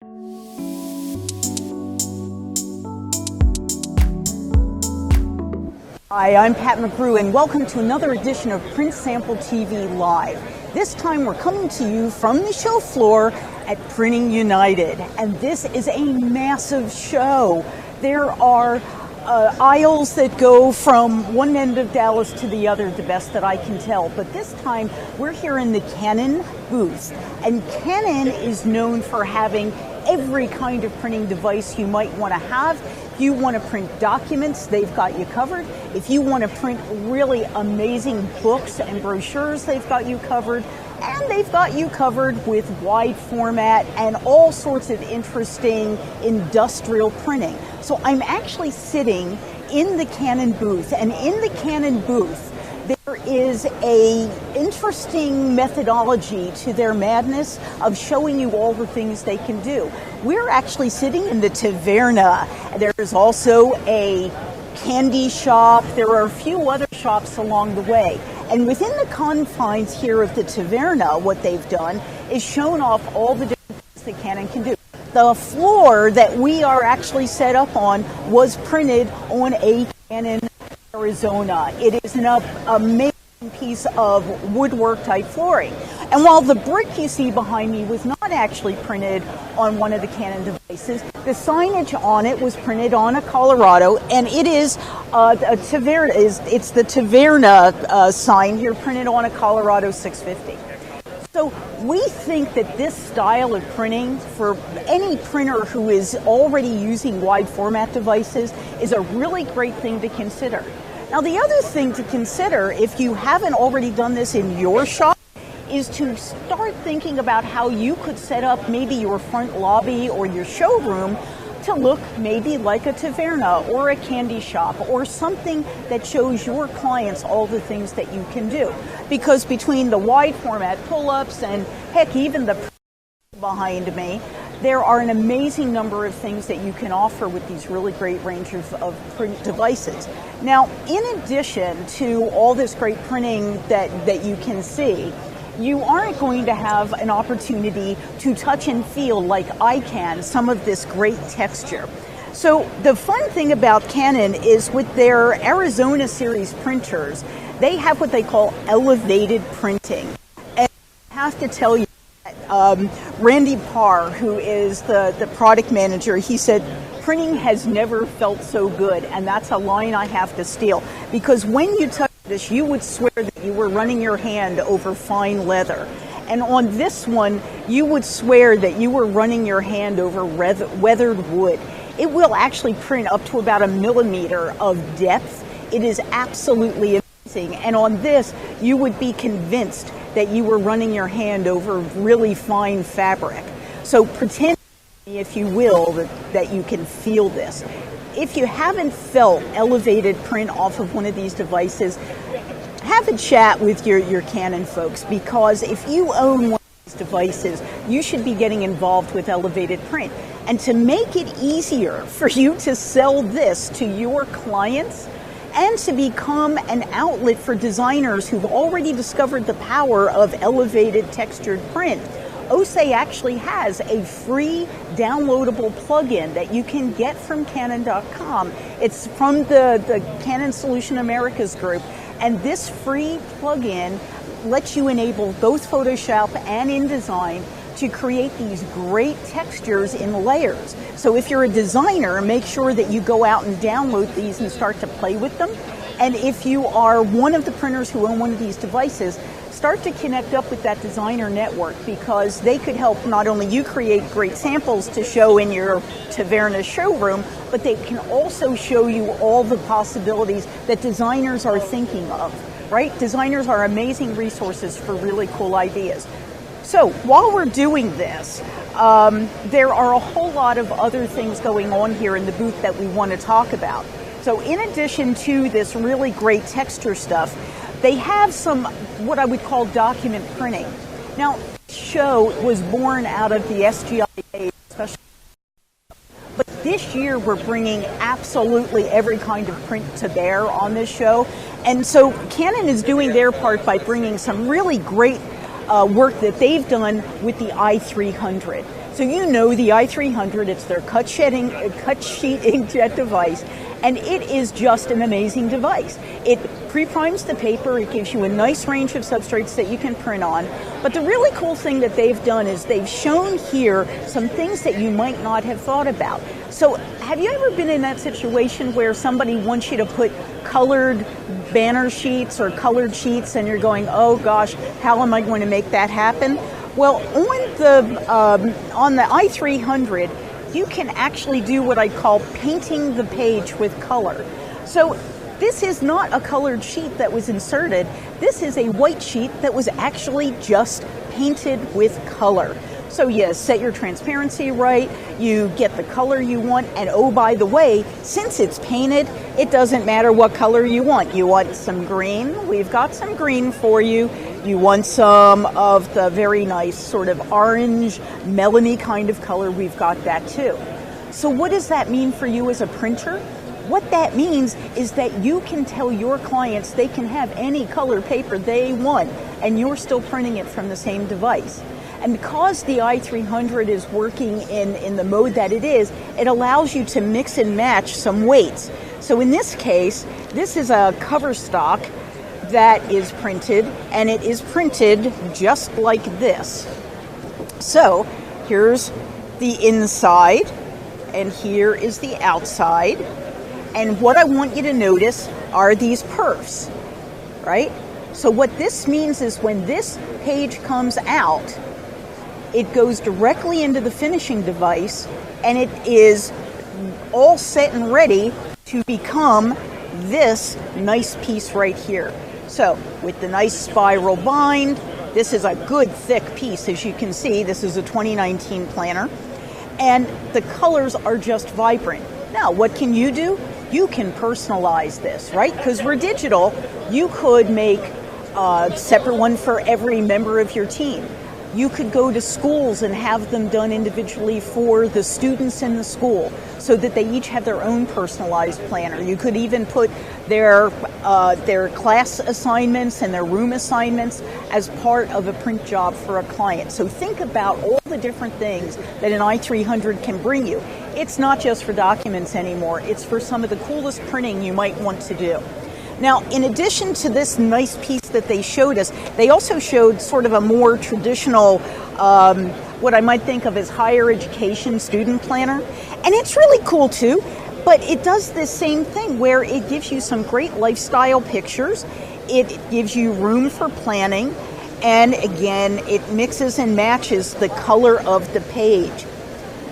Hi, I'm Pat McGrew, and welcome to another edition of Print Sample TV Live. This time we're coming to you from the show floor at Printing United, and this is a massive show. There are aisles that go from one end of Dallas to the other, the best that I can tell. But this time we're here in the Canon booth, and Canon is known for having every kind of printing device you might want to have. If you want to print documents, they've got you covered. If you want to print really amazing books and brochures, they've got you covered. And they've got you covered with wide format and all sorts of interesting industrial printing. So I'm actually sitting in the Canon booth, and in the Canon booth, there is a interesting methodology to their madness of showing you all the things they can do. We're actually sitting in the Taverna. There's also a candy shop. There are a few other shops along the way. And within the confines here of the Taverna, what they've done is shown off all the different things that Canon can do. The floor that we are actually set up on was printed on a Canon Arizona. It is an amazing piece of woodwork type flooring. And while the brick you see behind me was not actually printed on one of the Canon devices, the signage on it was printed on a Colorado, and it is a Taverna. It's the Taverna sign here, printed on a Colorado 650. So we think that this style of printing, for any printer who is already using wide format devices, is a really great thing to consider. Now, the other thing to consider, if you haven't already done this in your shop, is to start thinking about how you could set up maybe your front lobby or your showroom to look maybe like a Taverna or a candy shop or something that shows your clients all the things that you can do. Because between the wide format pull-ups and heck, even the behind me, there are an amazing number of things that you can offer with these really great range of print devices. Now, in addition to all this great printing that you can see, you aren't going to have an opportunity to touch and feel like I can some of this great texture. So the fun thing about Canon is with their Arizona series printers, they have what they call elevated printing. And I have to tell you, Randy Parr, who is the product manager, he said, printing has never felt so good, and that's a line I have to steal, because when you touch this, you would swear that you were running your hand over fine leather. And on this one, you would swear that you were running your hand over weathered wood. It will actually print up to about 1 millimeter of depth. It is absolutely amazing. And on this, you would be convinced that you were running your hand over really fine fabric. So pretend, if you will, that you can feel this. If you haven't felt elevated print off of one of these devices, have a chat with your Canon folks, because if you own one of these devices, you should be getting involved with elevated print. And to make it easier for you to sell this to your clients and to become an outlet for designers who've already discovered the power of elevated textured print, OSE actually has a free downloadable plugin that you can get from Canon.com. It's from the Canon Solutions America's group, and this free plugin lets you enable both Photoshop and InDesign to create these great textures in layers. So if you're a designer, make sure that you go out and download these and start to play with them. And if you are one of the printers who own one of these devices, start to connect up with that designer network, because they could help not only you create great samples to show in your Taverna showroom, but they can also show you all the possibilities that designers are thinking of, right? Designers are amazing resources for really cool ideas. So while we're doing this, there are a whole lot of other things going on here in the booth that we want to talk about. So in addition to this really great texture stuff, they have some what I would call document printing. Now, this show was born out of the SGIA, especially, but this year we're bringing absolutely every kind of print to bear on this show. And so Canon is doing their part by bringing some really great work that they've done with the i300. So you know the i300, it's their cut sheet inkjet device, and it is just an amazing device. It pre-primes the paper, it gives you a nice range of substrates that you can print on, but the really cool thing that they've done is they've shown here some things that you might not have thought about. So have you ever been in that situation where somebody wants you to put colored banner sheets or colored sheets and you're going, oh gosh, how am I going to make that happen? Well, on the i300, you can actually do what I call painting the page with color. So this is not a colored sheet that was inserted. This is a white sheet that was actually just painted with color. So you set your transparency right, you get the color you want, and oh, by the way, since it's painted, it doesn't matter what color you want. You want some green? We've got some green for you. You want some of the very nice sort of orange, melony kind of color? We've got that too. So what does that mean for you as a printer? What that means is that you can tell your clients they can have any color paper they want, and you're still printing it from the same device. And because the i300 is working in the mode that it is, it allows you to mix and match some weights. So in this case, this is a cover stock that is printed, and it is printed just like this. So here's the inside, and here is the outside. And what I want you to notice are these perfs, right? So what this means is when this page comes out, it goes directly into the finishing device, and it is all set and ready to become this nice piece right here. So with the nice spiral bind, this is a good thick piece. As you can see, this is a 2019 planner, and the colors are just vibrant. Now, what can you do? You can personalize this, right? Because we're digital, you could make a separate one for every member of your team. You could go to schools and have them done individually for the students in the school so that they each have their own personalized planner. You could even put their class assignments and their room assignments as part of a print job for a client. So think about all the different things that an i300 can bring you. It's not just for documents anymore, it's for some of the coolest printing you might want to do. Now, in addition to this nice piece that they showed us, they also showed sort of a more traditional, what I might think of as higher education student planner. And it's really cool too, but it does this same thing where it gives you some great lifestyle pictures, it gives you room for planning, and again, it mixes and matches the color of the page.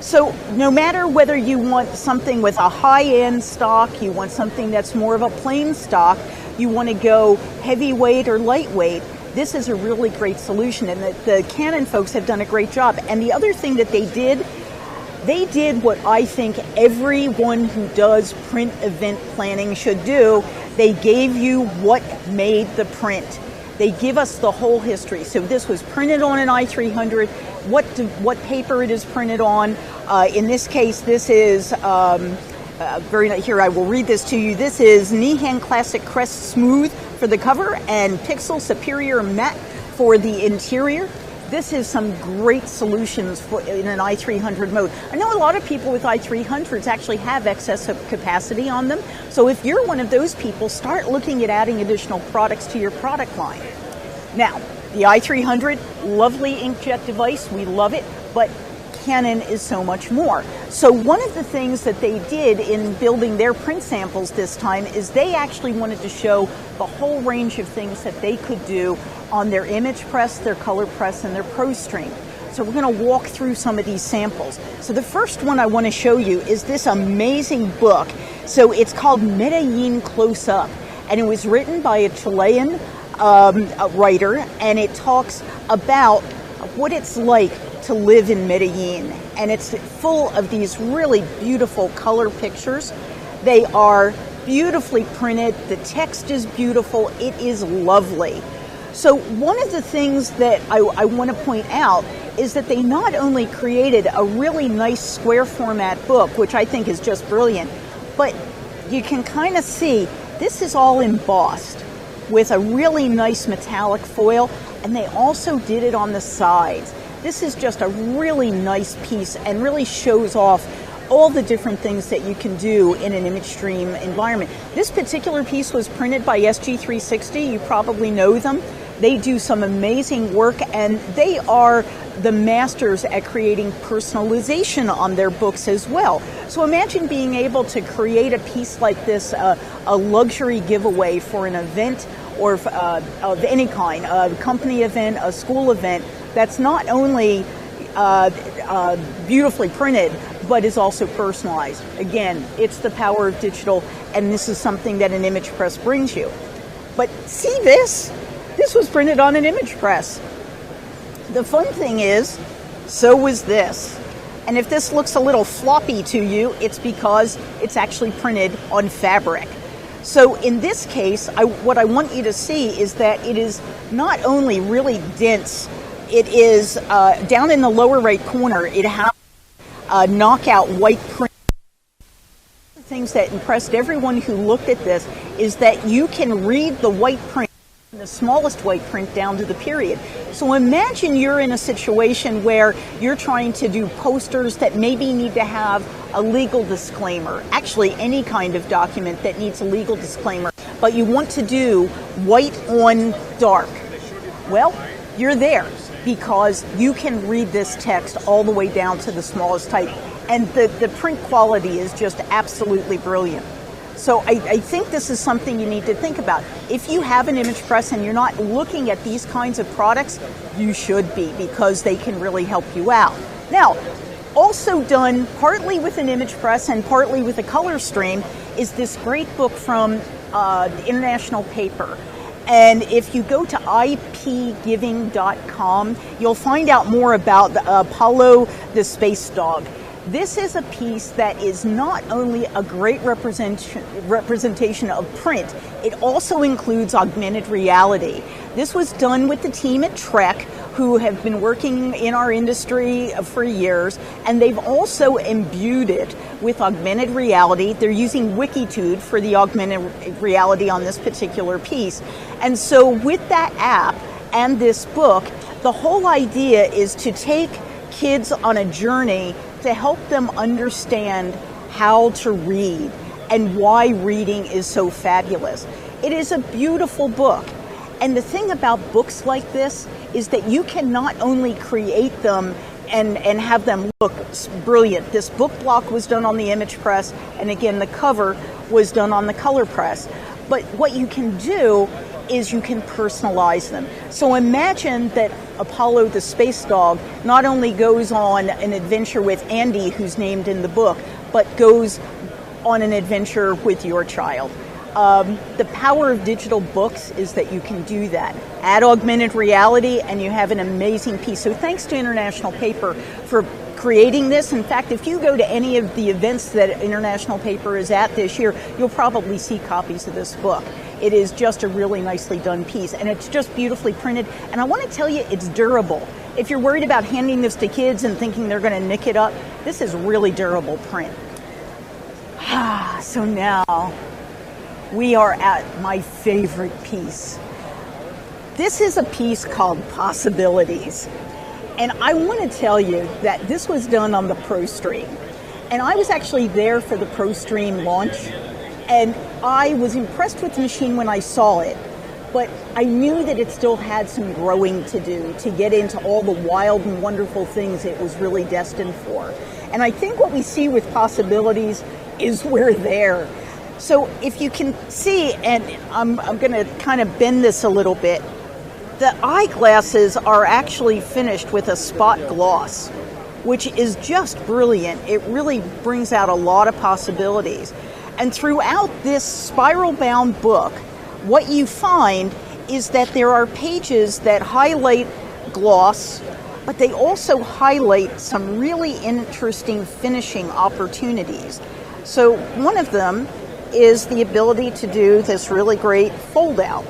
So no matter whether you want something with a high-end stock, you want something that's more of a plain stock, you want to go heavyweight or lightweight, this is a really great solution, and the Canon folks have done a great job. And the other thing that they did what I think everyone who does print event planning should do. They gave you what made the print. They give us the whole history. So this was printed on an i300, what paper it is printed on. In this case, this is, here I will read this to you. This is Nihan Classic Crest Smooth for the cover and Pixel Superior Matte for the interior. This is some great solutions in an i300 mode. I know a lot of people with i300s actually have excess capacity on them. So if you're one of those people, start looking at adding additional products to your product line. Now, the i300, lovely inkjet device, we love it, but Canon is so much more. So one of the things that they did in building their print samples this time is they actually wanted to show the whole range of things that they could do on their image press, their color press, and their ProStream. So we're going to walk through some of these samples. So the first one I want to show you is this amazing book. So it's called Medellin Close Up, and it was written by a Chilean writer, and it talks about what it's like to live in Medellin, and it's full of these really beautiful color pictures. They are beautifully printed, the text is beautiful, it is lovely. So one of the things that I want to point out is that they not only created a really nice square format book, which I think is just brilliant, but you can kind of see this is all embossed with a really nice metallic foil, and they also did it on the sides. This is just a really nice piece and really shows off all the different things that you can do in an image stream environment. This particular piece was printed by SG360. You probably know them. They do some amazing work, and they are the masters at creating personalization on their books as well. So imagine being able to create a piece like this, a luxury giveaway for an event or of any kind, a company event, a school event, that's not only beautifully printed, but is also personalized. Again, it's the power of digital, and this is something that an image press brings you. But see this? This was printed on an image press. The fun thing is, so was this. And if this looks a little floppy to you, it's because it's actually printed on fabric. So in this case, what I want you to see is that it is not only really dense, it is down in the lower right corner, it has knockout white print. One of the things that impressed everyone who looked at this is that you can read the white print, the smallest white print down to the period. So imagine you're in a situation where you're trying to do posters that maybe need to have a legal disclaimer, actually any kind of document that needs a legal disclaimer, but you want to do white on dark. Well, you're there because you can read this text all the way down to the smallest type, and the print quality is just absolutely brilliant. So I think this is something you need to think about. If you have an image press and you're not looking at these kinds of products, you should be, because they can really help you out. Now, also done partly with an image press and partly with a color stream is this great book from International Paper. And if you go to ipgiving.com, you'll find out more about the Apollo the Space Dog. This is a piece that is not only a great representation of print, it also includes augmented reality. This was done with the team at Trek, who have been working in our industry for years, and they've also imbued it with augmented reality. They're using Wikitude for the augmented reality on this particular piece. And so with that app and this book, the whole idea is to take kids on a journey to help them understand how to read and why reading is so fabulous. It is a beautiful book. And the thing about books like this is that you can not only create them and have them look brilliant. This book block was done on the image press, and again, the cover was done on the color press. But what you can do is you can personalize them. So imagine that Apollo the Space Dog not only goes on an adventure with Andy, who's named in the book, but goes on an adventure with your child. The power of digital books is that you can do that. Add augmented reality and you have an amazing piece. So thanks to International Paper for creating this. In fact, if you go to any of the events that International Paper is at this year, you'll probably see copies of this book. It is just a really nicely done piece, and it's just beautifully printed. And I want to tell you, it's durable. If you're worried about handing this to kids and thinking they're going to nick it up, this is really durable print. So now we are at my favorite piece. This is a piece called Possibilities. And I want to tell you that this was done on the ProStream. And I was actually there for the ProStream launch. And I was impressed with the machine when I saw it. But I knew that it still had some growing to do to get into all the wild and wonderful things it was really destined for. And I think what we see with Possibilities is we're there. So if you can see, and I'm going to kind of bend this a little bit, the eyeglasses are actually finished with a spot gloss, which is just brilliant. It really brings out a lot of possibilities. And throughout this spiral-bound book, what you find is that there are pages that highlight gloss, but they also highlight some really interesting finishing opportunities. So one of them is the ability to do this really great fold out,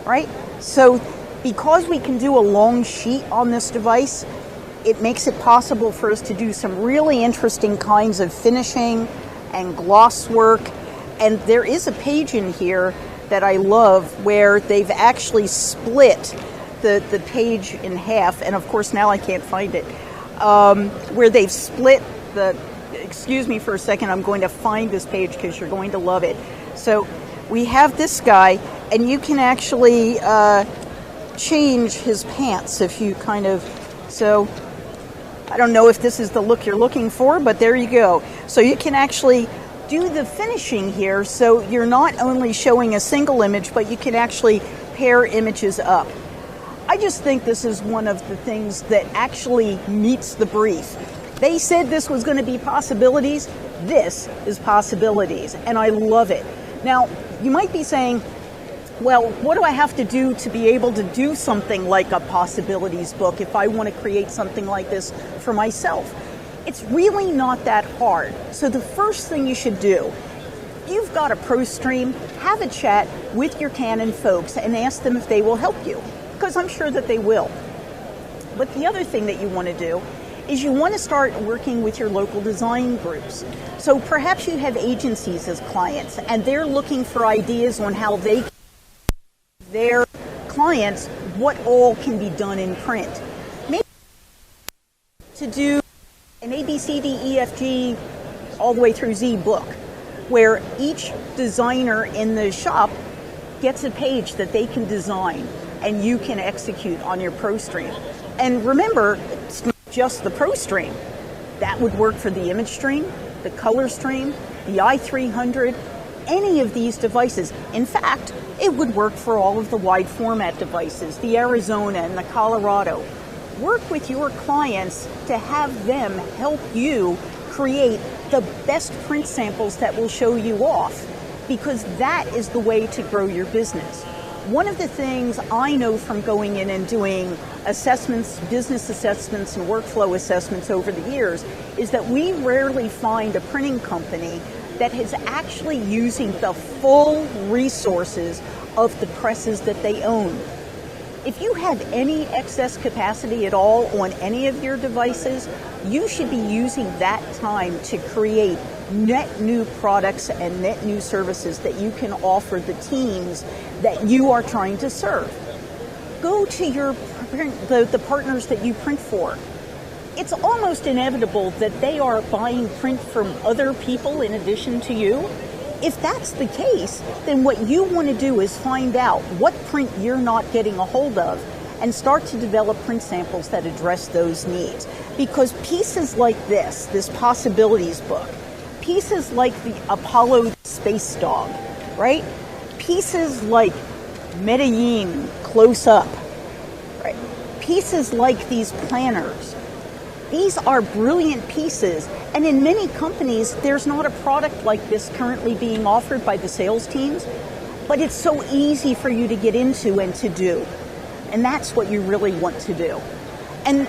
right? So because we can do a long sheet on this device, it makes it possible for us to do some really interesting kinds of finishing and gloss work. And there is a page in here that I love where they've actually split the page in half, and of course now I can't find it, where they've split the, excuse me for a second, I'm going to find this page because you're going to love it. So we have this guy, and you can actually change his pants if you kind of, so I don't know if this is the look you're looking for, but there you go. So you can actually do the finishing here, so you're not only showing a single image, but you can actually pair images up. I just think this is one of the things that actually meets the brief. They said this was going to be possibilities. This is possibilities, and I love it. Now, you might be saying, well, what do I have to do to be able to do something like a possibilities book if I want to create something like this for myself? It's really not that hard. So the first thing you should do, you've got a pro stream, have a chat with your Canon folks and ask them if they will help you, because I'm sure that they will. But the other thing that you want to do is you want to start working with your local design groups. So perhaps you have agencies as clients and they're looking for ideas on how they can their clients what all can be done in print. Maybe to do an A, B, C, D, E, F, G, all the way through Z book, where each designer in the shop gets a page that they can design and you can execute on your pro stream. And remember, it's not just the pro stream. That would work for the image stream, the color stream, the i300, any of these devices. In fact, it would work for all of the wide format devices, the Arizona and the Colorado. Work with your clients to have them help you create the best print samples that will show you off, because that is the way to grow your business. One of the things I know from going in and doing assessments, business assessments and workflow assessments over the years, is that we rarely find a printing company that is actually using the full resources of the presses that they own. If you have any excess capacity at all on any of your devices, you should be using that time to create net new products and net new services that you can offer the teams that you are trying to serve. Go to your the partners that you print for. It's almost inevitable that they are buying print from other people in addition to you. If that's the case, then what you want to do is find out what print you're not getting a hold of and start to develop print samples that address those needs. Because pieces like this possibilities book, pieces like the Apollo Space Dog, right? Pieces like Medellin Close Up, right? Pieces like these planners. These are brilliant pieces, and in many companies, there's not a product like this currently being offered by the sales teams, but it's so easy for you to get into and to do, and that's what you really want to do. And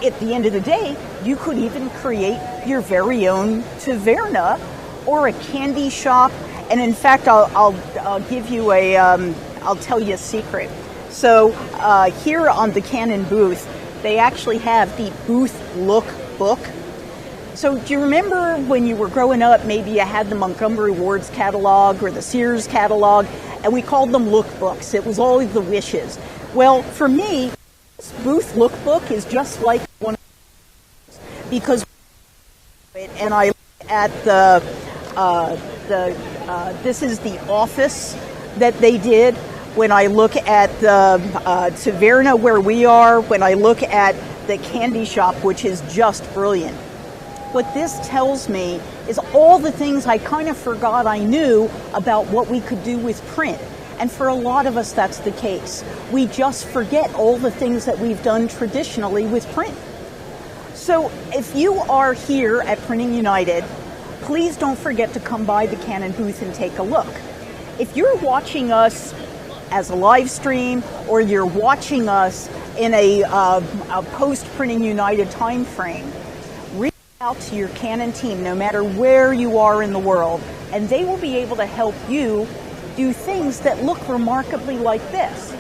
at the end of the day, you could even create your very own taverna or a candy shop, and in fact, I'll give you a, I'll tell you a secret. So here on the Canon booth, they actually have the Booth Look book. So do you remember when you were growing up, maybe you had the Montgomery Ward's catalog or the Sears catalog, and we called them look books. It was always the wishes. Well, for me, this Booth Look book is just like one of those, because and I look at this is the office that they did. When I look at the taverna where we are, when I look at the candy shop, which is just brilliant. What this tells me is all the things I kind of forgot I knew about what we could do with print. And for a lot of us, that's the case. We just forget all the things that we've done traditionally with print. So if you are here at Printing United, please don't forget to come by the Canon booth and take a look. If you're watching us as a live stream, or you're watching us in a post-Printing United time frame, reach out to your Canon team, no matter where you are in the world, and they will be able to help you do things that look remarkably like this.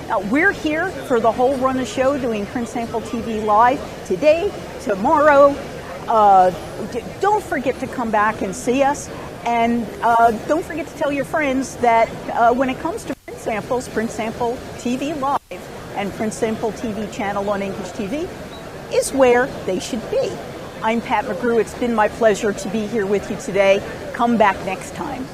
Now, we're here for the whole run of show doing Print Sample TV Live today, tomorrow. Don't forget to come back and see us, and don't forget to tell your friends that when it comes to print samples, Print Sample TV Live and Print Sample TV channel on INKISH TV is where they should be. I'm Pat McGrew. It's been my pleasure to be here with you today. Come back next time.